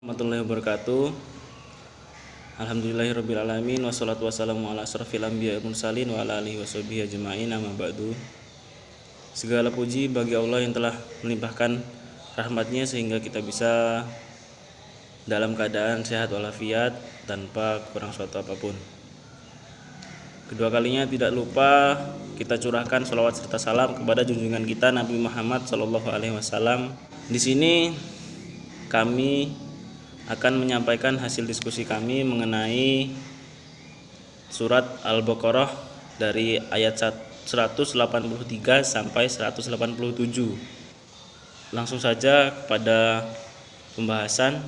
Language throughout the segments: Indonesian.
Warahmatullahi wabarakatuh. Alhamdulillahirrabbilalamin. Wassalatu wassalamu ala asrafil anbiya mursalin wa ala alihi washabihi ajma'in, amma ba'du. Segala puji bagi Allah yang telah melimpahkan rahmatnya sehingga kita bisa dalam keadaan sehat walafiat tanpa kurang suatu apapun. Kedua kalinya tidak lupa kita curahkan sholawat serta salam kepada junjungan kita Nabi Muhammad SAW. Di sini kami akan menyampaikan hasil diskusi kami mengenai surat Al-Baqarah dari ayat 183 sampai 187. Langsung saja kepada pembahasan.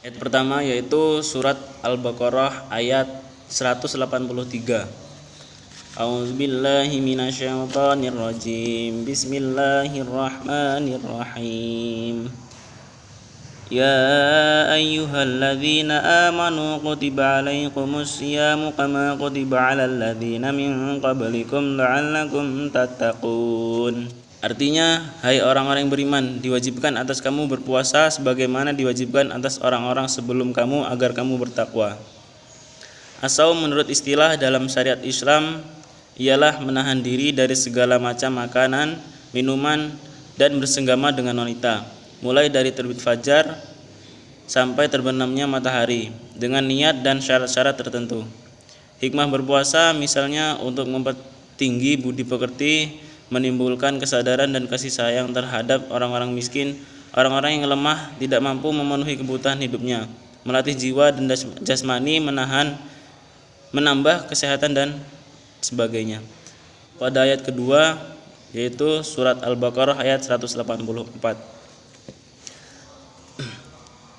Ayat pertama yaitu surat Al-Baqarah ayat 183. A'udzubillahi minasyaitonirrajim. Bismillahirrahmanirrahim. Ya ayyuhalladzina amanu kutiba alaikumus siyamu kama kutiba alal ladzina min qablikum la'allakum tattaqun. Artinya, hai orang-orang yang beriman, diwajibkan atas kamu berpuasa sebagaimana diwajibkan atas orang-orang sebelum kamu agar kamu bertakwa. As-shaum menurut istilah dalam syariat Islam ialah menahan diri dari segala macam makanan, minuman, dan bersenggama dengan wanita, mulai dari terbit fajar sampai terbenamnya matahari dengan niat dan syarat-syarat tertentu. Hikmah berpuasa misalnya untuk mempertinggi budi pekerti, menimbulkan kesadaran dan kasih sayang terhadap orang-orang miskin, orang-orang yang lemah tidak mampu memenuhi kebutuhan hidupnya, melatih jiwa dan jasmani, menambah kesehatan dan sebagainya. Pada ayat kedua yaitu surat Al-Baqarah ayat 184.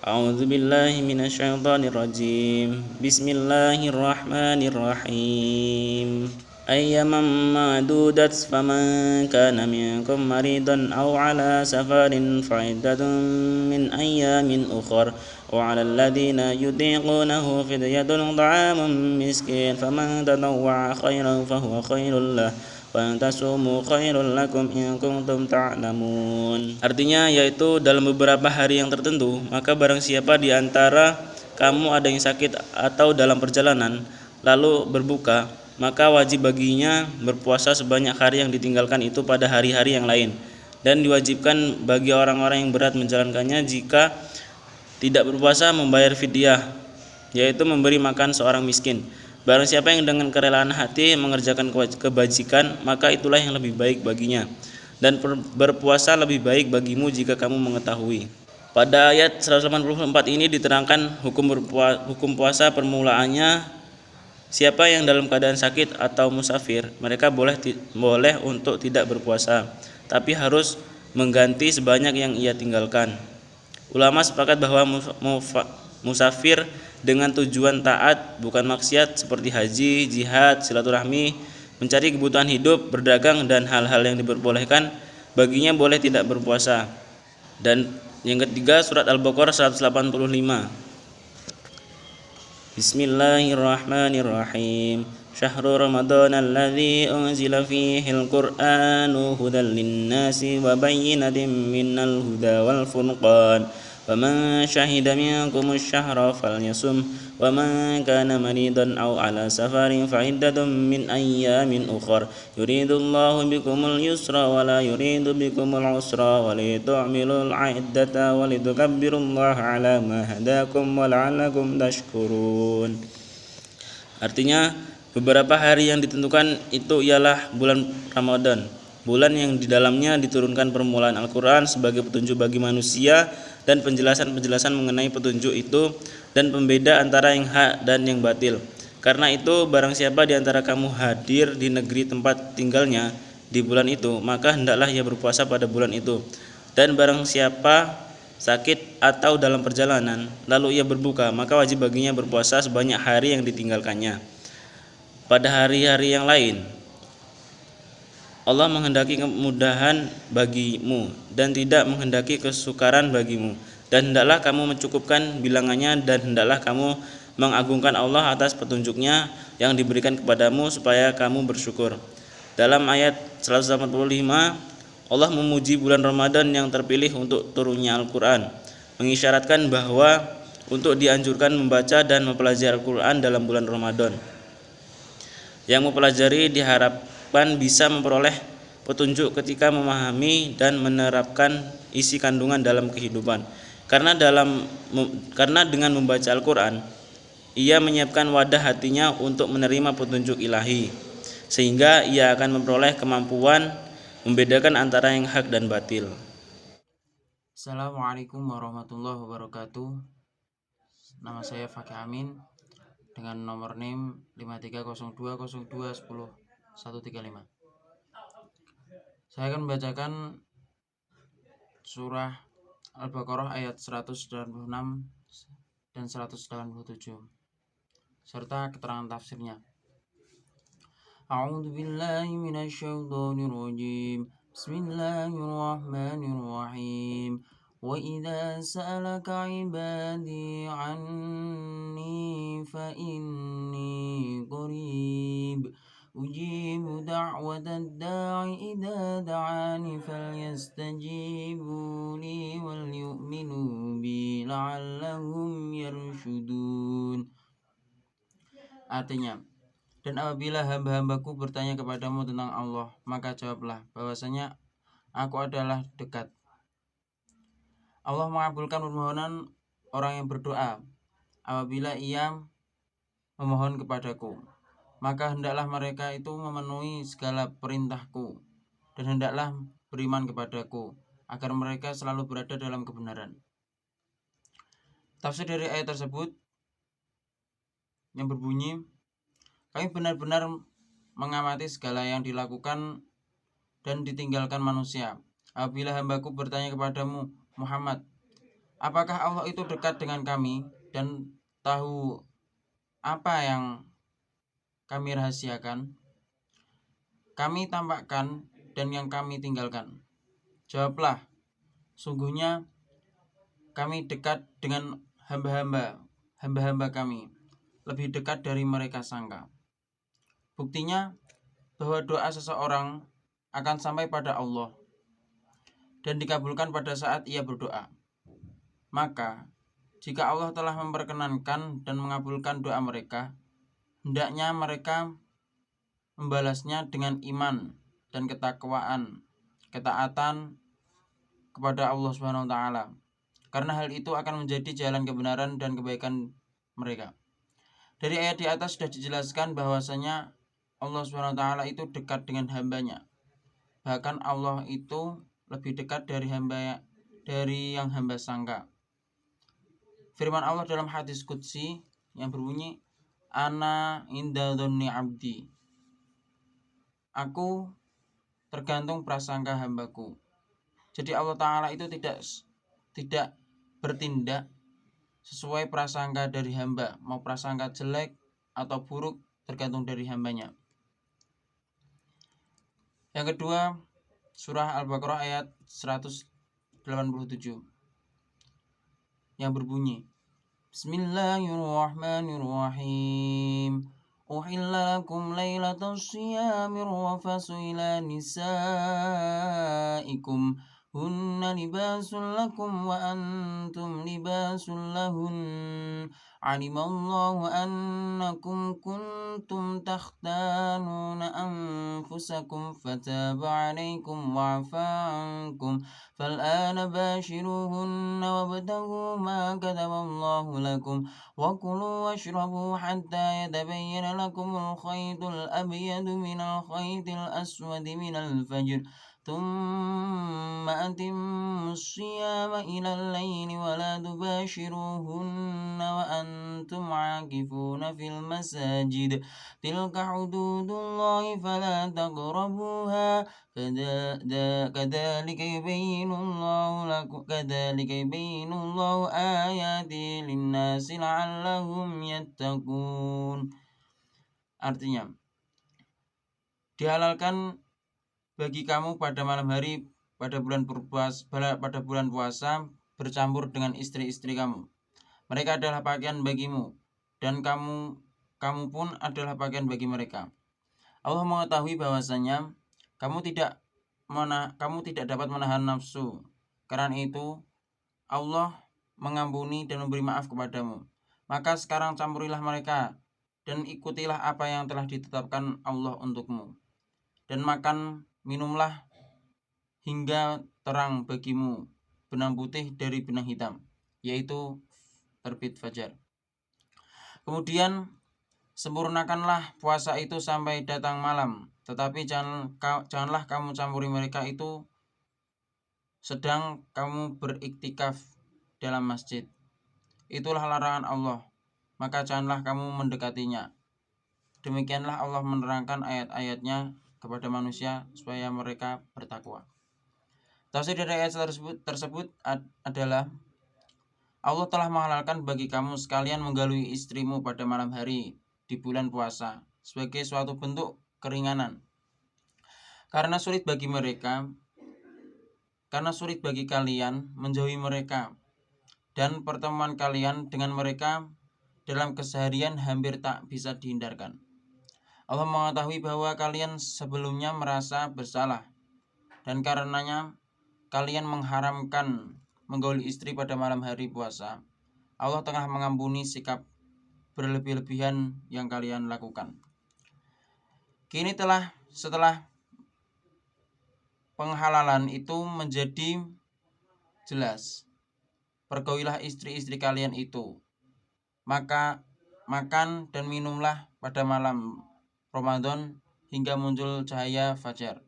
A'udzubillahi minasyaitonirrajim. Bismillahirrahmanirrahim. Ayyaman ma'dudat faman kana minkum maridan aw ala safarin fa'iddatun min ayyamin ukhra wa 'alal ladzina yutiqunahu fidyatun ta'amun miskin faman tatawwa'a khairan fahuwa khairul lahu wa tasumu khairul lakum in kuntum ta'lamun. Artinya yaitu dalam beberapa hari yang tertentu, maka barang siapa di antara kamu ada yang sakit atau dalam perjalanan lalu berbuka, maka wajib baginya berpuasa sebanyak hari yang ditinggalkan itu pada hari-hari yang lain, dan diwajibkan bagi orang-orang yang berat menjalankannya jika tidak berpuasa membayar fidyah, yaitu memberi makan seorang miskin. Barang siapa yang dengan kerelaan hati mengerjakan kebajikan, maka itulah yang lebih baik baginya, dan berpuasa lebih baik bagimu jika kamu mengetahui. Pada ayat 184 ini diterangkan hukum puasa. Permulaannya, siapa yang dalam keadaan sakit atau musafir, mereka boleh untuk tidak berpuasa, tapi harus mengganti sebanyak yang ia tinggalkan. Ulama sepakat bahwa musafir dengan tujuan taat bukan maksiat seperti haji, jihad, silaturahmi, mencari kebutuhan hidup, berdagang, dan hal-hal yang diperbolehkan baginya boleh tidak berpuasa. Dan yang ketiga surat Al-Baqarah 185. Bismillahirrahmanirrahim. Syahrul Ramadan alladzi unzila fihil Qur'anu hudan linnasi wa bayyinatin minal huda wal furqan. Faman syahida minkumus syahra falyasum wa man kana maridan aw ala safarin fa iddatun min ayyamin ukhra yuridullahu bikumul yusra wa la yuridu bikumul usra wa litu'milul 'iddata wa litukabbirullaha 'ala ma hadakum wa la'allakum tashkurun. Artinya, beberapa hari yang ditentukan itu ialah bulan Ramadan, bulan yang di dalamnya diturunkan permulaan Al-Quran sebagai petunjuk bagi manusia dan penjelasan-penjelasan mengenai petunjuk itu dan pembeda antara yang hak dan yang batil. Karena itu, barang siapa di antara kamu hadir di negeri tempat tinggalnya di bulan itu, maka hendaklah ia berpuasa pada bulan itu. Dan barang siapa sakit atau dalam perjalanan lalu ia berbuka, maka wajib baginya berpuasa sebanyak hari yang ditinggalkannya. Pada hari-hari yang lain, Allah menghendaki kemudahan bagimu dan tidak menghendaki kesukaran bagimu, dan hendaklah kamu mencukupkan bilangannya, dan hendaklah kamu mengagungkan Allah atas petunjuknya yang diberikan kepadamu supaya kamu bersyukur. Dalam ayat 185, Allah memuji bulan Ramadan yang terpilih untuk turunnya Al-Quran, mengisyaratkan bahwa untuk dianjurkan membaca dan mempelajari Al-Quran dalam bulan Ramadan. Yang mempelajari diharapkan bisa memperoleh petunjuk ketika memahami dan menerapkan isi kandungan dalam kehidupan. Karena dengan membaca Al-Quran, ia menyiapkan wadah hatinya untuk menerima petunjuk ilahi, sehingga ia akan memperoleh kemampuan membedakan antara yang hak dan batil. Assalamualaikum warahmatullahi wabarakatuh. Nama saya Fakih Amin dengan nomor NIM 530202100135. Saya akan membacakan surah Al-Baqarah ayat 196 dan 187 serta keterangan tafsirnya. A'udzu billahi minasyaitonir rajim. Bismillahirrahmanirrahim. وَإِذَا سَأَلَكَ عِبَادِي عَنِّي فَإِنِّي قَرِيبٌ أُجِيبُ دَعْوَةَ الدَّاعِ إِذَا دَعَانِ فَلْيَسْتَجِيبُوا لِي وَلْيُؤْمِنُوا بِي لَعَلَّهُمْ يَرْشُدُونَ. Artinya, dan apabila hamba-hambaku bertanya kepadamu tentang Allah, maka jawablah bahwasanya aku adalah dekat. Allah mengabulkan permohonan orang yang berdoa apabila ia memohon kepadaku. Maka hendaklah mereka itu memenuhi segala perintahku dan hendaklah beriman kepadaku agar mereka selalu berada dalam kebenaran. Tafsir dari ayat tersebut yang berbunyi, kami benar-benar mengamati segala yang dilakukan dan ditinggalkan manusia. Apabila hambaku bertanya kepadamu, Muhammad, apakah Allah itu dekat dengan kami dan tahu apa yang kami rahasiakan, kami tampakkan, dan yang kami tinggalkan? Jawablah, sungguhnya kami dekat dengan hamba-hamba kami, lebih dekat dari mereka sangka. Buktinya bahwa doa seseorang akan sampai pada Allah dan dikabulkan pada saat ia berdoa. Maka, jika Allah telah memperkenankan dan mengabulkan doa mereka, hendaknya mereka membalasnya dengan iman dan ketakwaan, ketaatan kepada Allah Subhanahu wa taala. Karena hal itu akan menjadi jalan kebenaran dan kebaikan mereka. Dari ayat di atas sudah dijelaskan bahwasanya Allah Subhanahu wa taala itu dekat dengan hambanya. Bahkan Allah itu lebih dekat dari yang hamba sangka. Firman Allah dalam hadis qudsi yang berbunyi, Ana inda dhonni abdi. Aku tergantung prasangka hambaku. Jadi Allah Ta'ala itu tidak bertindak sesuai prasangka dari hamba. Mau prasangka jelek atau buruk tergantung dari hambanya. Yang kedua, surah Al-Baqarah ayat 187 yang berbunyi, Bismillahirrahmanirrahim. Uhilla lakum laylatas siyamir rafasu ila nisaikum hunna libasun lakum wa antum libasun lahun. Alimallahu annakum kuntum takhtanuna anfusakum fataba alaikum wa'afa ankum fal'ana bashiruhunna wabtaghu ma kataballahu lakum wa kulu washrabu hatta yatabayyana lakumul khaytul abyadu minal khaytil aswadi minal fajr ثم أتموا الصيام إلى الليل ولا تباشروهن وأنتم عاكفون في المساجد تلك حدود الله فلا تقربوها كذلك يبين الله آياته للناس لعلهم يتقون. Artinya, dihalalkan bagi kamu pada malam hari pada bulan puasa bercampur dengan istri-istri kamu. Mereka adalah pakaian bagimu dan kamu pun adalah pakaian bagi mereka. Allah mengetahui bahwasanya kamu tidak dapat menahan nafsu. Karena itu Allah mengampuni dan memberi maaf kepadamu. Maka sekarang campurilah mereka dan ikutilah apa yang telah ditetapkan Allah untukmu. Dan makan, minumlah hingga terang bagimu benang putih dari benang hitam, yaitu terbit fajar. Kemudian sempurnakanlah puasa itu sampai datang malam, tetapi janganlah kamu campuri mereka itu sedang kamu beriktikaf dalam masjid. Itulah larangan Allah, maka janganlah kamu mendekatinya. Demikianlah Allah menerangkan ayat-ayatnya kepada manusia supaya mereka bertakwa. Tafsir dari ayat tersebut adalah Allah telah menghalalkan bagi kamu sekalian menggalui istrimu pada malam hari di bulan puasa sebagai suatu bentuk keringanan. Karena sulit bagi kalian menjauhi mereka, dan pertemuan kalian dengan mereka dalam keseharian hampir tak bisa dihindarkan. Allah mengetahui bahwa kalian sebelumnya merasa bersalah, dan karenanya kalian mengharamkan menggauli istri pada malam hari puasa. Allah tengah mengampuni sikap berlebih-lebihan yang kalian lakukan. Kini setelah penghalalan itu menjadi jelas, pergaulilah istri-istri kalian itu, maka makan dan minumlah pada malam Ramadan hingga muncul cahaya fajar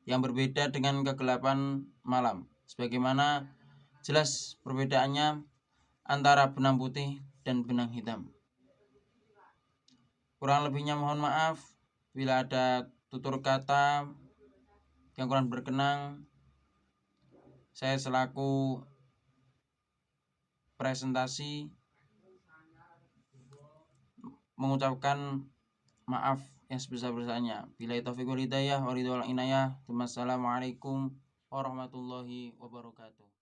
yang berbeda dengan kegelapan malam, sebagaimana jelas perbedaannya antara benang putih dan benang hitam. Kurang lebihnya mohon maaf bila ada tutur kata yang kurang berkenan. Saya selaku presentasi mengucapkan maaf yang sebesar-besarnya. Billahi taufiq wal hidayah wa ridwal inayah. Wassalamualaikum warahmatullahi wabarakatuh.